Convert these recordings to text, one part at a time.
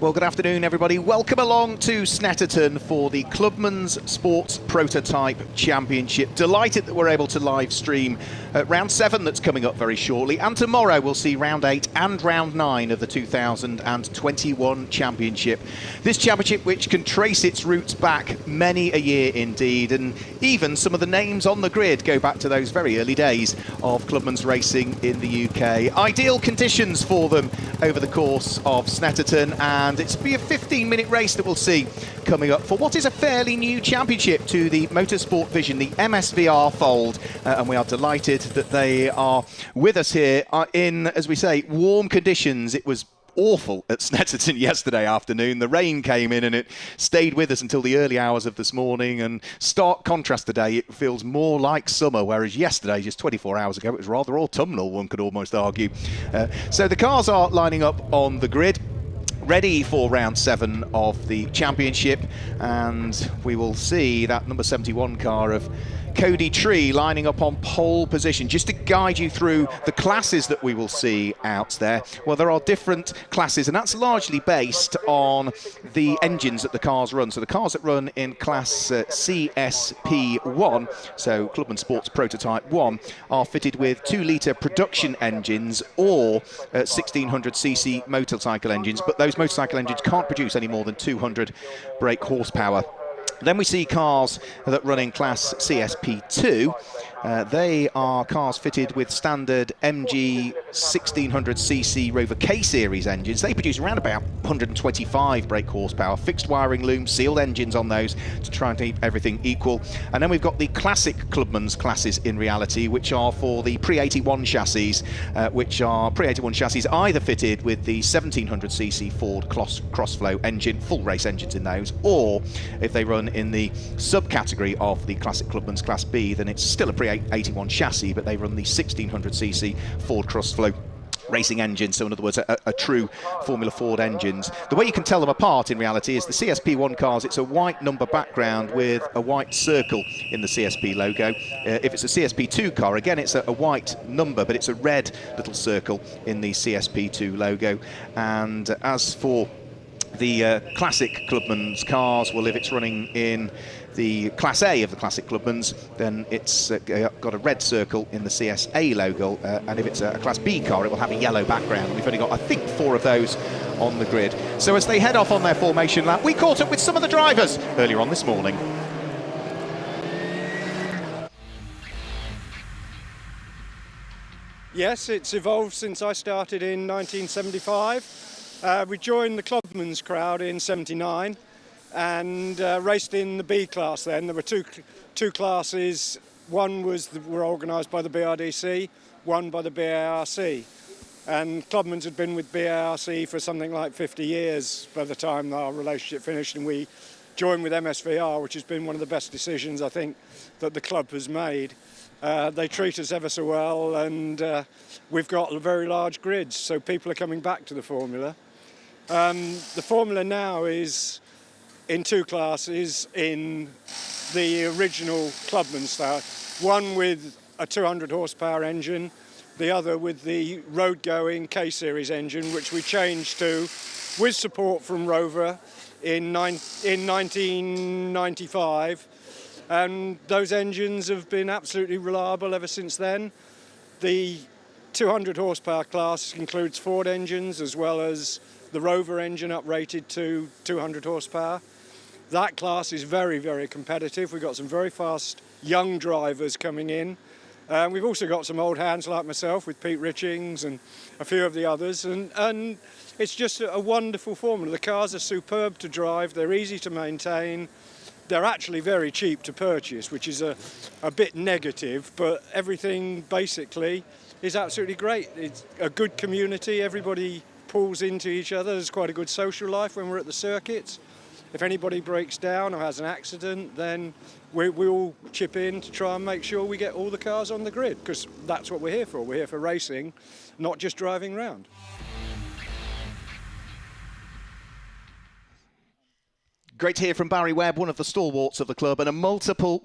Well, good afternoon, everybody. Welcome along to Snetterton for the Clubmans Sports Prototype Championship. Delighted that we're able to live stream round 7 that's coming up very shortly. And tomorrow we'll see round 8 and round 9 of the 2021 Championship. This championship which can trace its roots back many a year indeed. And even some of the names on the grid go back to those very early days of Clubmans racing in the UK. Ideal conditions for them over the course of Snetterton, and it's be a 15-minute race that we'll see coming up for what is a fairly new championship to the Motorsport Vision, the MSVR fold, and we are delighted that they are with us here in, as we say, warm conditions. It was awful at Snetterton yesterday afternoon. The rain came in and it stayed with us until the early hours of this morning, and stark contrast today, it feels more like summer, whereas yesterday, just 24 hours ago, it was rather autumnal, one could almost argue. So the cars are lining up on the grid, ready for round 7 of the championship, and we will see that number 71 car of Cody Tree lining up on pole position. Just to guide you through the classes that we will see out there, well, there are different classes, and that's largely based on the engines that the cars run. So the cars that run in class CSP1, so Clubman Sports Prototype 1, are fitted with 2-litre production engines or 1600cc motorcycle engines, but those motorcycle engines can't produce any more than 200 brake horsepower. Then we see cars that run in class CSP2. They are cars fitted with standard MG 1600cc Rover K-Series engines. They produce around about 125 brake horsepower, fixed wiring looms, sealed engines on those to try and keep everything equal. And then we've got the classic Clubmans classes in reality, which are for the pre-81 chassis, which are pre-81 chassis either fitted with the 1700cc Ford Crossflow engine, full race engines in those, or if they run in the subcategory of the classic Clubmans Class B, then it's still a pre-81 chassis, but they run the 1600cc Ford Crossflow racing engine, so in other words a true Formula Ford engines. The way you can tell them apart in reality is the CSP1 cars, it's a white number background with a white circle in the CSP logo. If it's a CSP2 car, again it's a white number, but it's a red little circle in the CSP2 logo. And as for the classic Clubmans cars, well, if it's running in the Class A of the classic Clubmans, then it's got a red circle in the CSA logo, and if it's a Class B car, it will have a yellow background. We've only got, I think, 4 of those on the grid. So as they head off on their formation lap, we caught up with some of the drivers earlier on this morning. Yes, it's evolved since I started in 1975. We joined the Clubmans crowd in '79 and raced in the B class then. There were two classes. One were organised by the BRDC, one by the BARC. And Clubmans had been with BARC for something like 50 years by the time our relationship finished, and we joined with MSVR, which has been one of the best decisions I think that the club has made. They treat us ever so well, and we've got very large grids, so people are coming back to the Formula. The Formula now is in 2 classes in the original Clubman style. One with a 200 horsepower engine, the other with the road-going K-Series engine, which we changed to with support from Rover in 1995. And those engines have been absolutely reliable ever since then. The 200 horsepower class includes Ford engines as well as the Rover engine uprated to 200 horsepower. That class is very, very competitive. We've got some very fast young drivers coming in. We've also got some old hands like myself with Pete Richings and a few of the others. And it's just a wonderful formula. The cars are superb to drive. They're easy to maintain. They're actually very cheap to purchase, which is a bit negative, but everything basically is absolutely great. It's a good community. Everybody pulls into each other. There's quite a good social life when we're at the circuits. If anybody breaks down or has an accident, then we all chip in to try and make sure we get all the cars on the grid, because that's what we're here for. We're here for racing, not just driving around. Great to hear from Barry Webb, one of the stalwarts of the club and a multiple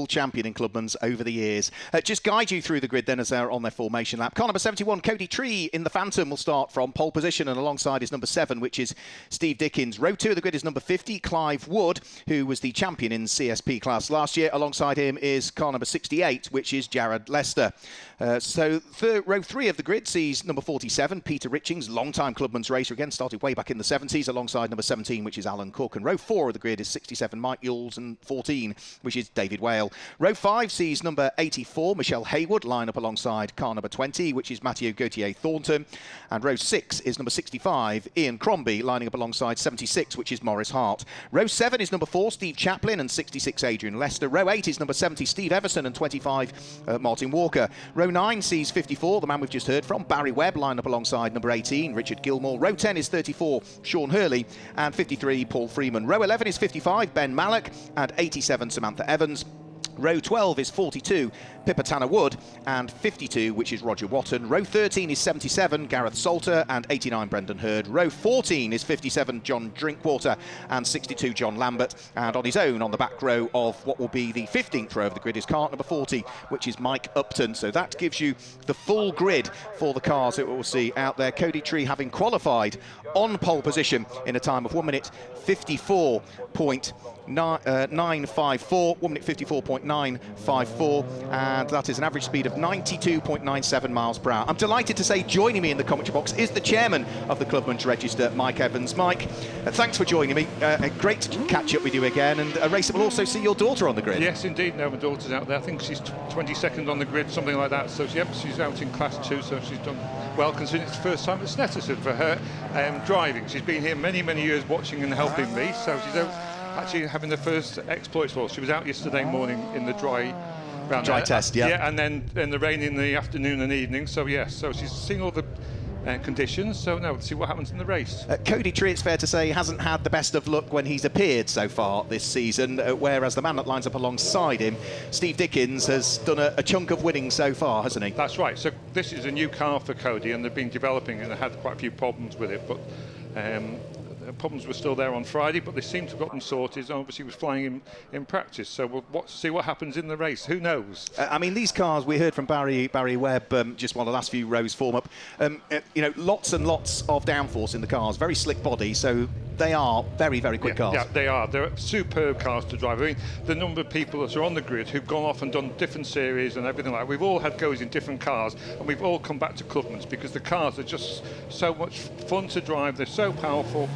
champion in Clubmans over the years. Just guide you through the grid then as they're on their formation lap. Car number 71, Cody Tree in the Phantom, will start from pole position, and alongside is number 7, which is Steve Dickens. Row 2 of the grid is number 50, Clive Wood, who was the champion in CSP class last year. Alongside him is car number 68, which is Jared Lester. Row 3 of the grid sees number 47, Peter Richings, long-time Clubmans racer, again started way back in the 70s, alongside number 17, which is Alan Cook. And row 4 of the grid is 67, Mike Yules, and 14, which is David Whale. Row 5 sees number 84, Michelle Haywood, line up alongside car number 20, which is Mathieu Gauthier Thornton. And row 6 is number 65, Ian Crombie, lining up alongside 76, which is Morris Hart. Row 7 is number 4, Steve Chaplin, and 66, Adrian Lester. Row 8 is number 70, Steve Everson, and 25, Martin Walker. Row 9 sees 54, the man we've just heard from, Barry Webb, line up alongside number 18, Richard Gilmore. Row 10 is 34, Sean Hurley, and 53, Paul Freeman. Row 11 is 55, Ben Mallock, and 87, Samantha Evans. Row 12 is 42, Pippa Tanner Wood, and 52, which is Roger Watton. Row 13 is 77, Gareth Salter, and 89, Brendan Hurd. Row 14 is 57, John Drinkwater, and 62, John Lambert. And on his own, on the back row of what will be the 15th row of the grid, is car number 40, which is Mike Upton. So that gives you the full grid for the cars that we'll see out there. Cody Tree having qualified on pole position in a time of 1 minute 54.954, 1 minute 54.954, and that is an average speed of 92.97 miles per hour. I'm delighted to say joining me in the commentary box is the chairman of the Clubmans Register, Mike Evans. Mike, thanks for joining me. Great to catch up with you again, and a race that will also see your daughter on the grid. Yes, indeed. No, my daughter's out there. I think she's 22nd on the grid, something like that. So, yep, she's out in Class 2, so she's done well, considering it's the first time at Snetterton for her driving. She's been here many years watching and helping me, so she's out actually having the first exploits for us. She was out yesterday morning in the dry test, yeah. Yeah, and then the rain in the afternoon and evening. So yes, so she's seeing all the conditions. So now we'll see what happens in the race. Cody Tree, it's fair to say, hasn't had the best of luck when he's appeared so far this season, whereas the man that lines up alongside him, Steve Dickens, has done a chunk of winning so far, hasn't he? That's right. So this is a new car for Cody, and they've been developing and had quite a few problems with it, but the problems were still there on Friday, but they seem to have got them sorted. Obviously, he was flying in practice, so we'll see what happens in the race. Who knows? I mean, these cars, we heard from Barry Webb just while the last few rows form up. Lots and lots of downforce in the cars, very slick body, so they are very quick cars. Yeah, they are. They're superb cars to drive. I mean, the number of people that are on the grid who've gone off and done different series and everything like that. We've all had goes in different cars, and we've all come back to Clubmans because the cars are just so much fun to drive. They're so powerful.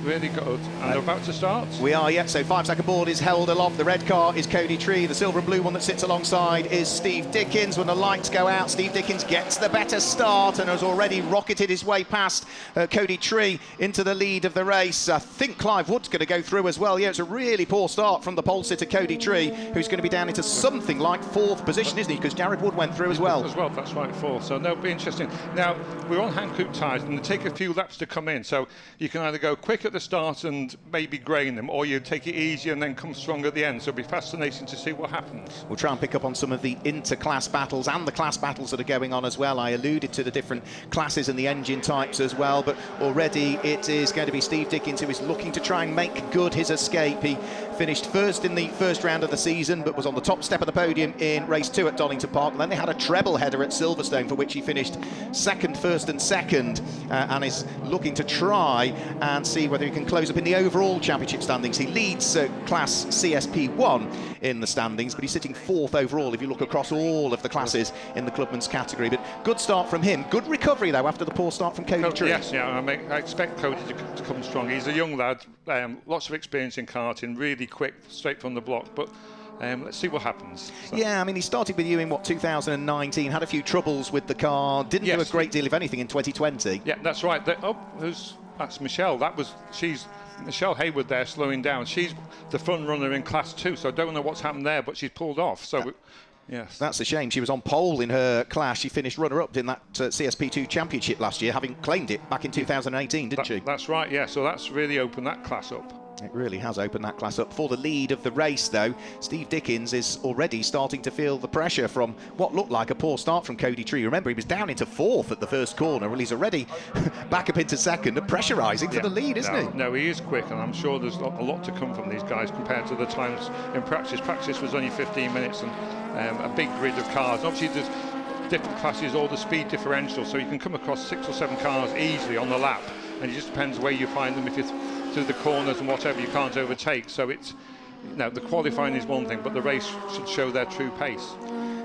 Really good, and they're about to start. We are, yet. So 5-second board is held aloft. The red car is Cody Tree. The silver and blue one that sits alongside is Steve Dickens. When the lights go out, Steve Dickens gets the better start and has already rocketed his way past Cody Tree into the lead of the race. I think Clive Wood's going to go through as well. Yeah, it's a really poor start from the pole sitter Cody Tree, who's going to be down into something like 4th position, isn't he? Because Jared Wood went through as well. That's right, 4th. So that'll be interesting. Now, we're on hand coupe tyres, and they take a few laps to come in. So you can either go quick at the start and maybe grain them, or you take it easy and then come strong at the end. So it'll be fascinating to see what happens. We'll try and pick up on some of the inter-class battles and the class battles that are going on as well. I alluded to the different classes and the engine types as well, but already it is going to be Steve Dickens who is looking to try and make good his escape. He finished first in the first round of the season, but was on the top step of the podium in race 2 at Donington Park. And then they had a treble header at Silverstone, for which he finished second, first and second, and is looking to try and see whether he can close up in the overall championship standings. He leads class CSP1 in the standings, but he's sitting 4th overall if you look across all of the classes in the Clubmans category. But good start from him. Good recovery, though, after the poor start from Cody Tree. Yes, yeah, I expect Cody to come strong. He's a young lad, lots of experience in karting, really quick, straight from the block, but let's see what happens. So. Yeah, I mean, he started with you in, 2019, had a few troubles with the car, didn't do a great deal, if anything, in 2020. Yeah, that's right. That's Michelle. She's Michelle Haywood there slowing down. She's the front runner in Class 2, so I don't know what's happened there, but she's pulled off. So, yes. That's a shame. She was on pole in her class. She finished runner-up in that CSP2 championship last year, having claimed it back in 2018, didn't she? That's right, yeah. So that's really opened that class up. It really has opened that class up. For the lead of the race, though, Steve Dickens is already starting to feel the pressure from what looked like a poor start from Cody Tree. Remember, he was down into 4th at the first corner. Well, he's already back up into 2nd and pressurising for the lead, isn't he? No, he is quick, and I'm sure there's a lot to come from these guys compared to the times in practice. Practice was only 15 minutes and a big grid of cars. Obviously, there's different classes, all the speed differential, so you can come across 6 or 7 cars easily on the lap, and it just depends where you find them. If you're through the corners and whatever, you can't overtake. So it's, the qualifying is one thing, but the race should show their true pace.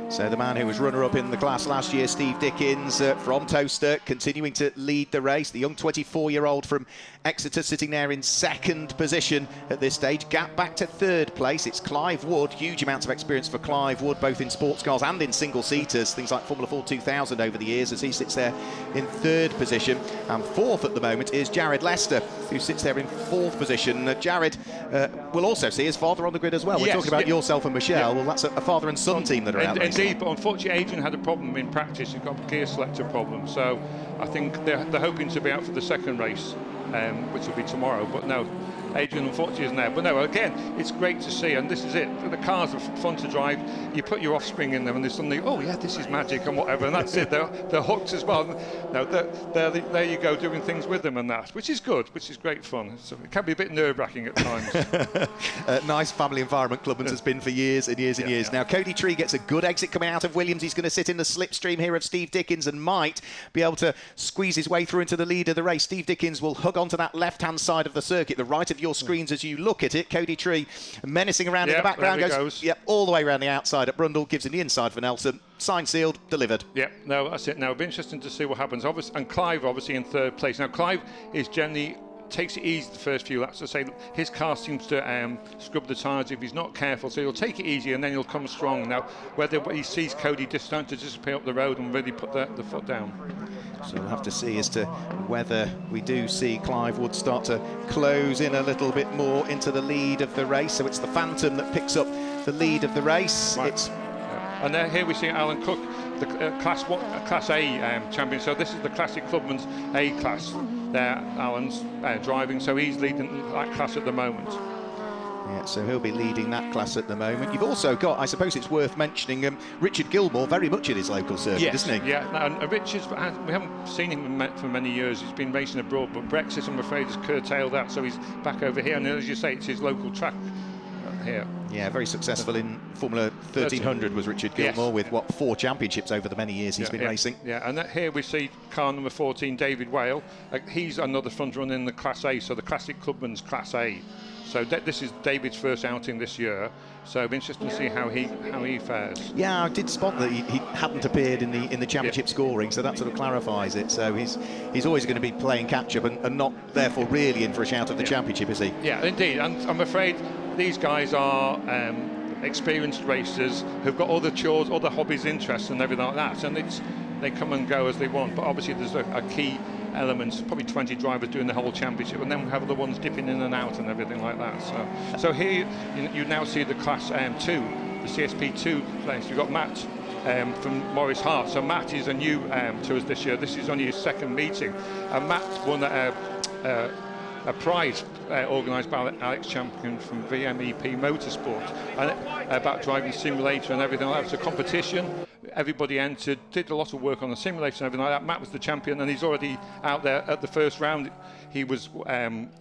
So the man who was runner-up in the class last year, Steve Dickens, from Toaster, continuing to lead the race. The young 24-year-old from Exeter sitting there in 2nd position at this stage. Gap back to 3rd place. It's Clive Wood. Huge amounts of experience for Clive Wood, both in sports cars and in single-seaters. Things like Formula 4 2000 over the years, as he sits there in 3rd position. And 4th at the moment is Jared Lester, who sits there in 4th position. Jared will also see his father on the grid as well. We're talking about yourself and Michelle. Well, that's a father and son team that are out there. Indeed, but unfortunately Adrian had a problem in practice. He's got a gear selector problem, so I think they're hoping to be out for the second race, which will be tomorrow. But no, Adrian unfortunately isn't there. But no, again, it's great to see, and this is it. The cars are fun to drive. You put your offspring in them, and they suddenly, oh yeah, this is magic and whatever, and that's it. They're hooked as well. No, there you go, doing things with them and that, which is good, which is great fun. So it can be a bit nerve-wracking at times. Nice family environment Clubmans has been for years and years and years. Now, Cody Tree gets a good exit coming out of Williams. He's going to sit in the slipstream here of Steve Dickens and might be able to squeeze his way through into the lead of the race. Steve Dickens will hug onto that left-hand side of the circuit, the right of your screens as you look at it. Cody Tree menacing around in the background, goes all the way around the outside at Brundle, gives him the inside for Nelson. Signed, sealed, delivered. No, that's it. Now, it'll be interesting to see what happens. And Clive, obviously, in 3rd place. Now, Clive is generally takes it easy the first few laps. To say his car seems to scrub the tyres if he's not careful, so he'll take it easy and then he'll come strong. Now, whether he sees Cody starting to disappear up the road and really put the foot down. So we'll have to see as to whether we do see Clive Wood start to close in a little bit more into the lead of the race. So it's the Phantom that picks up the lead of the race. Right. And here we see Alan Cook, the Class A champion. So this is the Classic Clubman's A class. There, Alan's driving, so he's leading that class at the moment. Yeah, so he'll be leading that class at the moment. You've also got, I suppose it's worth mentioning, Richard Gilmore, very much in his local circuit, isn't he? Yeah, and Richard's, we haven't seen him for many years. He's been racing abroad, but Brexit, I'm afraid, has curtailed that, so he's back over here. And as you say, it's his local track here. Yeah, very successful in Formula 1300 was Richard Gilmore, with 4 championships over the many years he's been racing. Yeah, and here we see car number 14, David Whale. He's another front runner in the Class A, so the Classic Clubman's Class A. So this is David's first outing this year. So it'll be interesting to see how he fares. Yeah, I did spot that he hadn't appeared in the championship scoring, so that sort of clarifies it. So he's always going to be playing catch up and not therefore really in for a shout of the championship, is he? Yeah, indeed. And I'm afraid these guys are experienced racers who've got other chores, other hobbies, interests, and everything like that. And they come and go as they want. But obviously there's a key elements, probably 20 drivers doing the whole championship, and then we have other ones dipping in and out and everything like that. So here you now see the Class 2, the CSP2 place. You've got Matt from Morris Hart. So Matt is a new to us this year. This is only his 2nd meeting, and Matt won a prize organised by Alex Champion from VMEP Motorsport, and about driving simulator and everything like that. It's a competition. Everybody entered, did a lot of work on the simulator and everything like that. Matt was the champion, and he's already out there at the first round. He was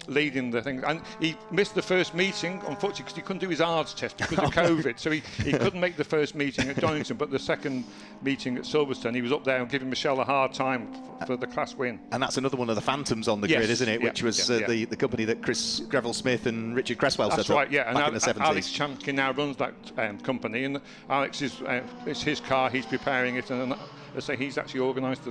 leading the thing, and he missed the first meeting, unfortunately, because he couldn't do his ARDS test because of COVID. So he couldn't make the first meeting at Donington, but the second meeting at Silverstone, he was up there and giving Michelle a hard time for the class win. And that's another one of the Phantoms on the grid, isn't it? Which was the company that Chris Greville-Smith and Richard Cresswell set up back in the 70s. Alex Champion now runs that company, and Alex is it's his car. He's preparing it, and I say he's actually organised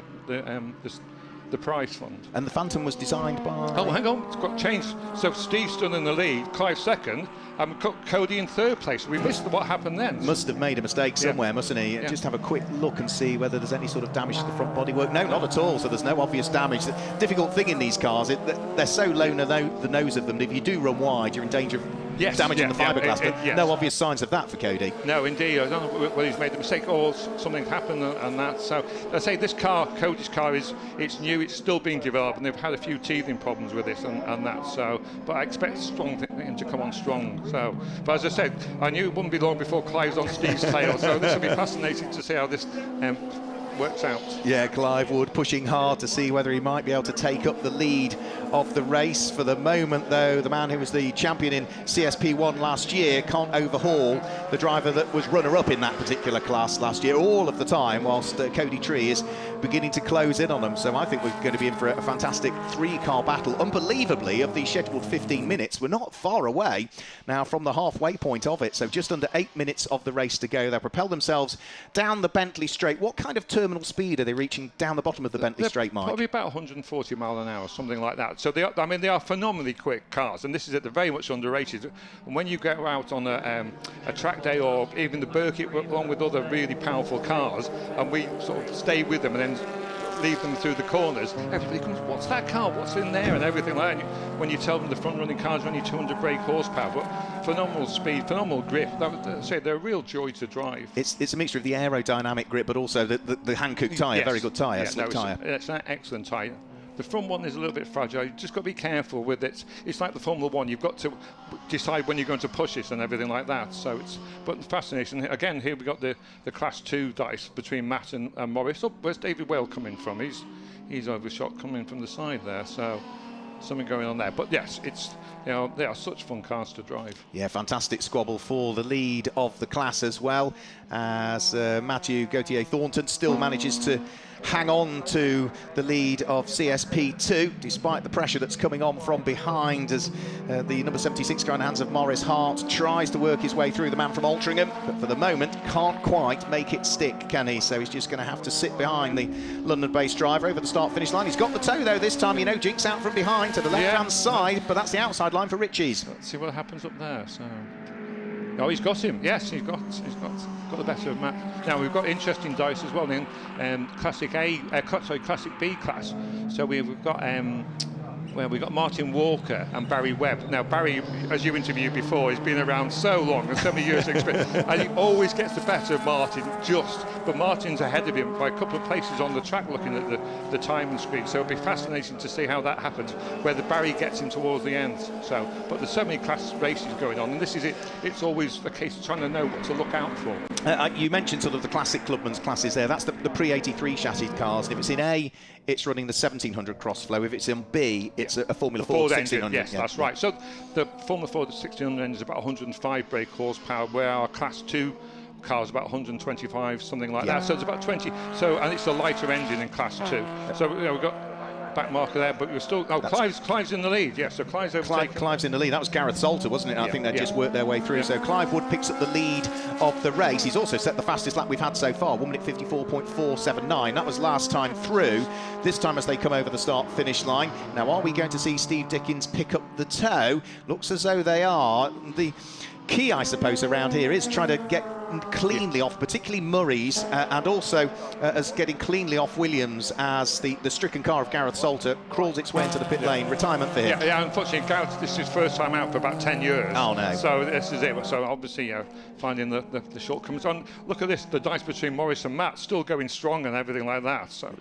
the prize fund. And the Phantom was designed by... Oh, hang on, it's got changed. So Steve stood in the lead, Clive 2nd, and Cody in 3rd place. We missed what happened then. Must have made a mistake somewhere, mustn't he? Just have a quick look and see whether there's any sort of damage to the front bodywork. No, not at all. So there's no obvious damage. The difficult thing in these cars, they're so low the nose of them. If you do run wide, you're in danger of damaging the fiberglass, but yes. no obvious signs of that for Cody. No, indeed. I don't know whether he's made a mistake or something happened and that. So I say this car, Cody's car, it's new. It's still being developed, and they've had a few teething problems with it and that. So, but I expect him to come on strong. So, but as I said, I knew it wouldn't be long before Clive's on Steve's tail. So this will be fascinating to see how this works out. Yeah, Clive Wood pushing hard to see whether he might be able to take up the lead of the race. For the moment, though, the man who was the champion in CSP1 last year can't overhaul the driver that was runner-up in that particular class last year all of the time, whilst Cody Tree is beginning to close in on them. So I think we're going to be in for a fantastic three-car battle. Unbelievably, of the scheduled 15 minutes, we're not far away now from the halfway point of it. So just under 8 minutes of the race to go. They'll propel themselves down the Bentley Straight. What kind of terminal speed are they reaching down the bottom of the Bentley Straight, Mike? Probably about 140 mile an hour, something like that. So they are phenomenally quick cars, and this is they're very much underrated. And when you go out on a track day or even the Birkett, along with other really powerful cars, and we sort of stay with them and then leave them through the corners, everybody comes, what's that car, what's in there, and everything like that. And when you tell them the front running cars are only 200 brake horsepower, but phenomenal speed, phenomenal grip. They're a real joy to drive. It's a mixture of the aerodynamic grip, but also the Hankook tyre, very good tyre, slick tyre. It's an excellent tyre. The front one is a little bit fragile. You've just got to be careful with it. It's like the Formula One. You've got to decide when you're going to push it and everything like that. So but fascinating. Again, here we've got the Class 2 dice between Matt and Morris. Oh, where's David Whale coming from? He's overshot coming from the side there. So something going on there. But yes, they are such fun cars to drive. Yeah, fantastic squabble for the lead of the class as well, as Matthew Gauthier-Thornton still manages to hang on to the lead of CSP2 despite the pressure that's coming on from behind, as the number 76 car in the hands of Morris Hart tries to work his way through the man from Altrincham, but for the moment can't quite make it stick, can he? So he's just going to have to sit behind the London-based driver over the start-finish line. He's got the toe though this time, Jinx out from behind to the left-hand side, but that's the outside line for Ritchie's. Let's see what happens up there. So, oh, he's got him. Yes, he's got the better of Matt. Now we've got interesting dice as well in Classic B class. So we've got we've got Martin Walker and Barry Webb. Now Barry, as you interviewed before, he's been around so long and so many years of experience, and he always gets the better of Martin. But Martin's ahead of him by a couple of places on the track, looking at the time and speed. So it'll be fascinating to see how that happens, whether Barry gets him towards the end. So, but there's so many class races going on, and this is it. It's always a case of trying to know what to look out for. You mentioned sort of the classic Clubmans classes there. That's the pre-83 chassis cars. And if it's in A, it's running the 1700 Crossflow. If it's in B, it's a Formula Ford 1600. Yes, that's right. So the Formula Ford 1600 engine is about 105 brake horsepower, where our Class 2 cars about 125, something like that. So it's about 20. So, and it's a lighter engine in Class 2. So we've got back marker there, but we're still. Oh, Clive's in the lead. Yeah, so Clive's overtaken. Clive's in the lead. That was Gareth Salter, wasn't it? I think they just worked their way through. So Clive Wood picks up the lead of the race. He's also set the fastest lap we've had so far, 1 minute 54.479. That was last time through. This time as they come over the start-finish line. Now, are we going to see Steve Dickens pick up the toe? Looks as though they are. The key, I suppose, around here is trying to get cleanly off, particularly Murray's, and also as getting cleanly off Williams as the stricken car of Gareth Salter crawls its way into the pit lane. Retirement for him. Yeah, unfortunately, Gareth, this is his first time out for about 10 years. Oh, no. So this is it. So obviously, finding the shortcomings. On, look at this, the dice between Morris and Matt still going strong and everything like that. So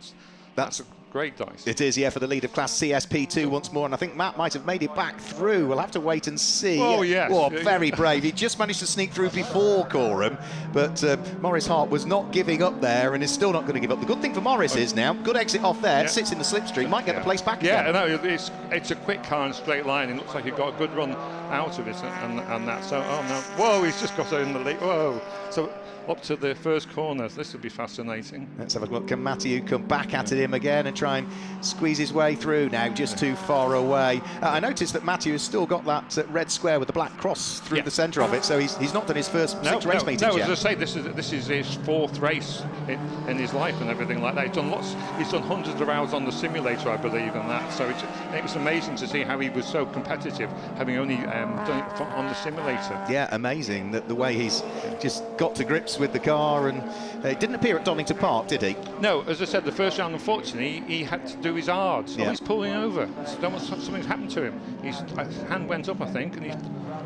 that's a great dice. It is, yeah, for the lead of Class CSP2 once more, and I think Matt might have made it back through. We'll have to wait and see. Oh, yes. Oh, very brave. He just managed to sneak through before Coram, but Morris Hart was not giving up there and is still not going to give up. The good thing for Morris is now, good exit off there, sits in the slipstream, might get the place back again. Yeah, no, it's a quick car and straight line. It looks like he got a good run out of it and that. So, oh no, whoa, he's just got in the lead. Whoa. So up to the first corner. This will be fascinating. Let's have a look. Can Matthew come back at him again and try and squeeze his way through? Now just too far away. I noticed that Matthew has still got that red square with the black cross through the centre of it, so he's not done his first 6 race meetings yet. No, as I say, this is his 4th race in his life and everything like that. He's done hundreds of hours on the simulator, I believe, and that. So it was amazing to see how he was so competitive, having only done it on the simulator. Yeah, amazing the way he's just got to grips with the car, and it didn't appear at Donington Park, did he? No, as I said, the first round, unfortunately, he had to do his hard, so he's pulling over. Something's happened to him. His hand went up, I think, and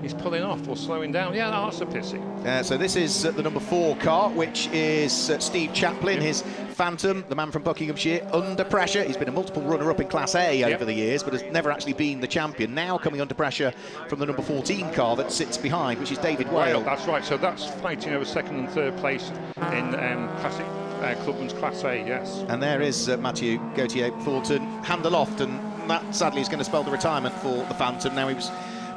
he's pulling off or slowing down. Yeah, that's a pity. So this is the number 4 car, which is Steve Chaplin, his Phantom, the man from Buckinghamshire, under pressure. He's been a multiple runner-up in Class A over the years, but has never actually been the champion. Now coming under pressure from the number 14 car that sits behind, which is David Whale. That's right, so that's fighting over 2nd and 3rd place in Classic Clubman's Class A, yes. And there is Matthew Gauthier Thornton, hand aloft, and that sadly is going to spell the retirement for the Phantom. Now, he was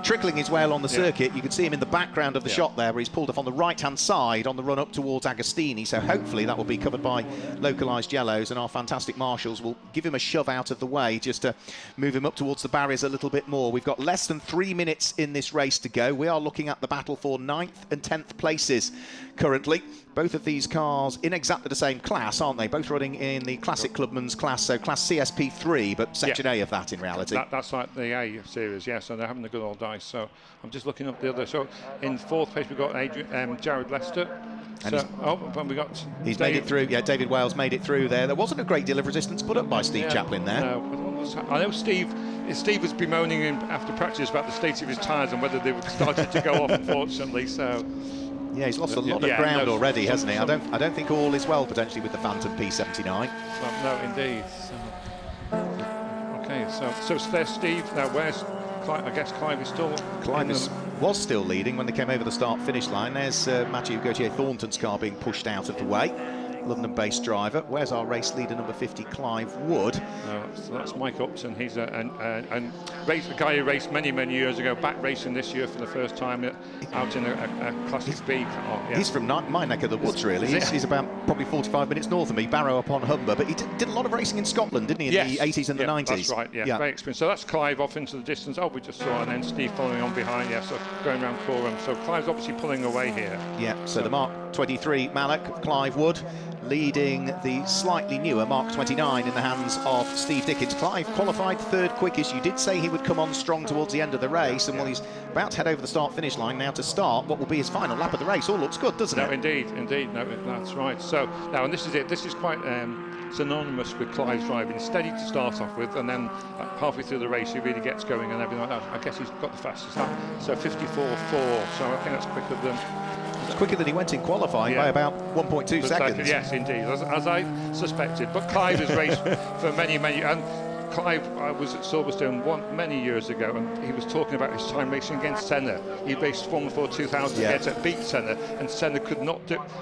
trickling his way along the circuit. You can see him in the background of the shot there, where he's pulled off on the right-hand side on the run up towards Agostini. So hopefully that will be covered by localised yellows, and our fantastic marshals will give him a shove out of the way just to move him up towards the barriers a little bit more. We've got less than 3 minutes in this race to go. We are looking at the battle for 9th and 10th places currently. Both of these cars in exactly the same class, aren't they? Both running in the Classic Clubman's class, so class CSP3, but section A of that in reality. That's like the A series, yes, and they're having a good old dice. So I'm just looking up the other. So in 4th place we've got Jared Lester. And we got he's made it through. Yeah, David Wales made it through there. There wasn't a great deal of resistance put up by Steve Chaplin there. No, I know Steve was bemoaning him after practice about the state of his tyres and whether they were started to go off, unfortunately. So. Yeah, he's lost a lot of ground already, hasn't he? I don't think all is well potentially with the Phantom P79. No, indeed. Okay, so there's Steve. Now where's Clive? I guess Clive is still. Clive was still leading when they came over the start-finish line. There's Matthew Gauthier Thornton's car being pushed out of the way. London-based driver. Where's our race leader, number 50, Clive Wood? So that's Mike Upton. He's a guy who raced many years ago, back racing this year for the first time out in a Classic B car. Yeah. He's from my neck of the woods, really. He's about probably 45 minutes north of me, Barrow upon Humber, but he did a lot of racing in Scotland, didn't he, in the 80s and the 90s? That's right, very experienced. So that's Clive off into the distance. Oh, we just saw, and then Steve following on behind, so going around Coram. So Clive's obviously pulling away here. Yeah, so the Mark 23 Mallock of Clive Wood leading the slightly newer Mark 29 in the hands of Steve Dickens. Clive qualified 3rd quickest. You did say he would come on strong towards the end of the race, and he's about to head over the start-finish line now to start what will be his final lap of the race. All looks good, doesn't it? No, indeed. No, that's right. So now, and this is it. This is quite synonymous with Clive's driving. Steady to start off with, and then halfway through the race he really gets going and everything like that. I guess he's got the fastest lap. So 54.4. So I think that's quicker than. It's quicker than he went in qualifying by about 1.2 seconds. Yes, indeed, as I suspected. But Clive has raced for many, and Clive was at Silverstone many years ago, and he was talking about his time racing against Senna. He raced Formula 4 2000 against it, beat Senna, and Senna could not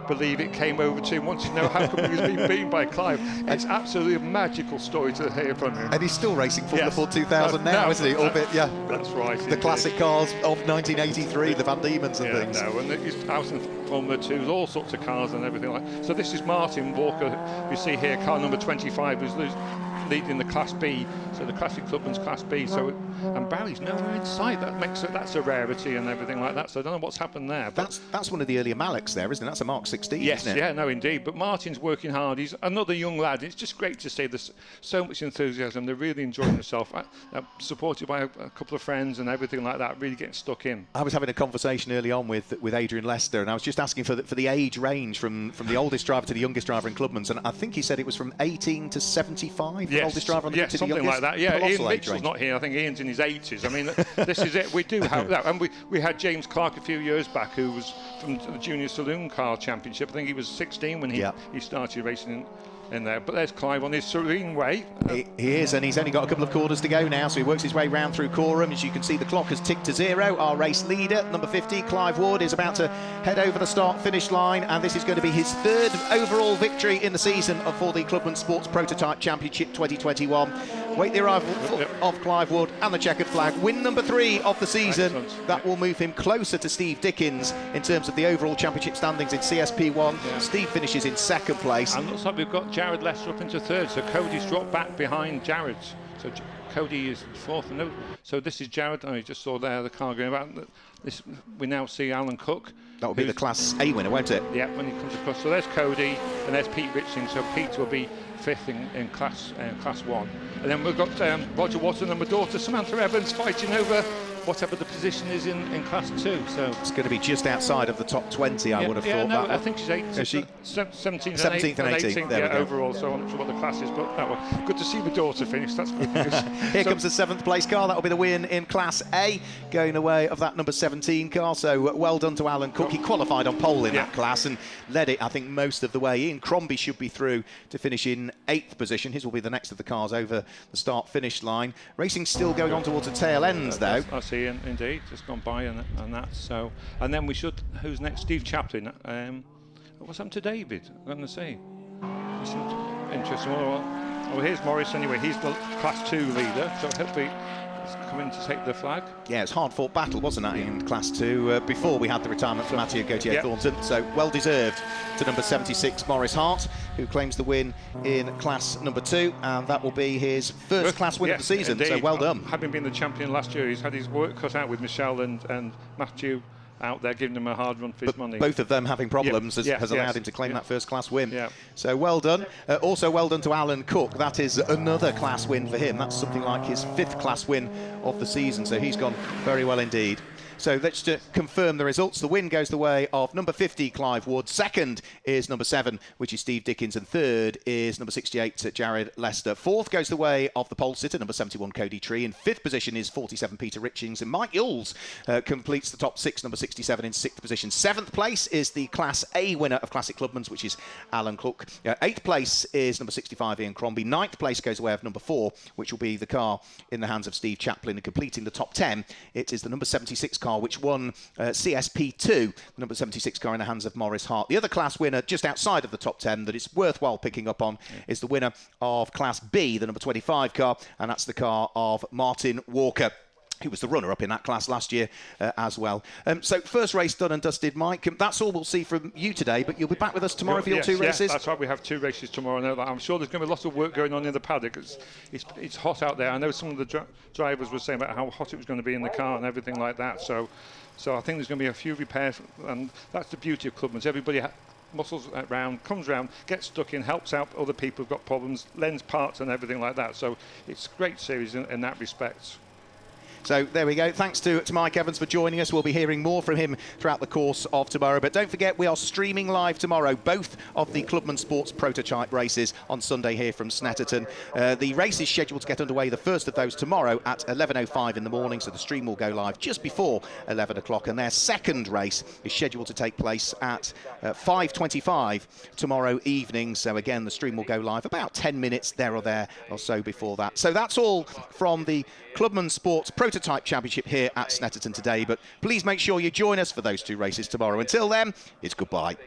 believe it came over to him. Wanted to know how come he was being beaten by Clive. It's absolutely a magical story to hear from him. And he's still racing Formula 4 2000 now, isn't he? Albeit, that's right. The classic cars of 1983, the Van Diemens and things. No, and he's out in Formula 2s, all sorts of cars and everything like that. So this is Martin Walker, you see here, car number 25, who's leading the Class B, so the Classic Clubman's Class B. So, and Barry's nowhere in sight. That's a rarity and everything like that. So I don't know what's happened there. But that's one of the earlier Mallocs there, isn't it? That's a Mark 16. Yes, isn't it? No, indeed. But Martin's working hard. He's another young lad. It's just great to see there's so much enthusiasm. They're really enjoying themselves. Supported by a couple of friends and everything like that. Really getting stuck in. I was having a conversation early on with Adrian Lester, and I was just asking for the age range from the oldest driver to the youngest driver in Clubmans, and I think he said it was from 18 to 75. The oldest driver on the to something the youngest. Like that. Yeah, Ian Mitchell's not here. I think Ian's in his 80s. I mean, this is it. We do have that, and we had James Clark a few years back, who was from the Junior Saloon Car Championship. I think he was 16 when he started racing in there. But there's Clive on his serene way. He is, and he's only got a couple of quarters to go now, so he works his way round through Coram. As you can see, the clock has ticked to 0. Our race leader, number 50, Clive Wood, is about to head over the start-finish line, and this is going to be his 3rd overall victory in the season for the Clubman Sports Prototype Championship 2021. Wait the arrival of Clive Wood and the checkered flag. Win number 3 of the season. Excellent. That will move him closer to Steve Dickens in terms of the overall championship standings in CSP1. Yeah. Steve finishes in 2nd place. And looks like we've got Jared Lester up into 3rd, so Cody's dropped back behind Jared. So Cody is fourth. So this is Jared. I just saw there the car going about. We now see Alan Cook. That will be the Class A winner, won't it? Yeah, when he comes across. So there's Cody and there's Pete Riching. So Pete will be fifth in Class 1. And then we've got Roger Watson and my daughter Samantha Evans fighting over whatever the position is in Class 2. So it's going to be just outside of the top 20, I would have thought. No, that I think she's 8th. Is she? 17th and 18th overall, so I'm not sure what the class is, but good to see my daughter finish. That's good news. Here comes the 7th place car. That will be the win in Class A, going away of that number 17 car. So well done to Alan Cook. He qualified on pole in that class and led it, I think, most of the way. Ian Crombie should be through to finish in 8th position. His will be the next of the cars over the start-finish line. Racing still going on towards the tail ends, though. I see, indeed. Just gone by and that. So, and then we should. Who's next? Steve Chaplin. What's happened to David? I'm going to say. Interesting. Well, here's Morris anyway. He's the Class 2 leader, so hopefully he's coming to take the flag. Yeah, it's a hard-fought battle, wasn't it, in Class 2 before we had the retirement from Mathieu Gauthier-Thornton. So well-deserved to number 76, Maurice Hart, who claims the win in Class number 2, and that will be his first Class win of the season. Indeed. So well done. Having been the champion last year, he's had his work cut out with Michelle and Matthew out there giving him a hard run for his money. Both of them having problems has allowed him to claim that first class win. Yeah. So well done. Also well done to Alan Cook. That is another class win for him. That's something like his 5th class win of the season. So he's gone very well indeed. So let's just confirm the results. The win goes the way of number 50, Clive Wood. Second is number 7, which is Steve Dickens. And third is number 68, Jared Lester. Fourth goes the way of the pole sitter, number 71, Cody Tree. In 5th position is 47, Peter Richings. And Mike Yules completes the top 6, number 67 in 6th position. 7th place is the Class A winner of Classic Clubmans, which is Alan Cook. 8th place is number 65, Ian Crombie. 9th place goes the way of number 4, which will be the car in the hands of Steve Chaplin. And completing the top 10, it is the number 76 car, which won CSP2, the number 76 car in the hands of Maurice Hart. The other class winner just outside of the top 10 that it's worthwhile picking up on is the winner of Class B, the number 25 car, and that's the car of Martin Walker, who was the runner-up in that class last year as well. So first race done and dusted, Mike. That's all we'll see from you today, but you'll be back with us tomorrow for your 2 races? That's right, we have 2 races tomorrow. I know that. I'm sure there's going to be lots of work going on in the paddock. It's hot out there. I know some of the drivers were saying about how hot it was going to be in the car and everything like that. So I think there's going to be a few repairs, and that's the beauty of Clubmans. Everybody muscles around, comes round, gets stuck in, helps out other people who've got problems, lends parts and everything like that. So it's a great series in that respect. So there we go. Thanks to Mike Evans for joining us. We'll be hearing more from him throughout the course of tomorrow. But don't forget, we are streaming live tomorrow both of the Clubman Sports prototype races on Sunday here from Snetterton. The race is scheduled to get underway, the first of those tomorrow at 11:05 in the morning. So the stream will go live just before 11 o'clock. And their second race is scheduled to take place at 5:25 tomorrow evening. So again, the stream will go live about 10 minutes there or so before that. So that's all from the Clubman Sports Prototype Championship here at Snetterton today, but please make sure you join us for those 2 races tomorrow. Until then, it's goodbye.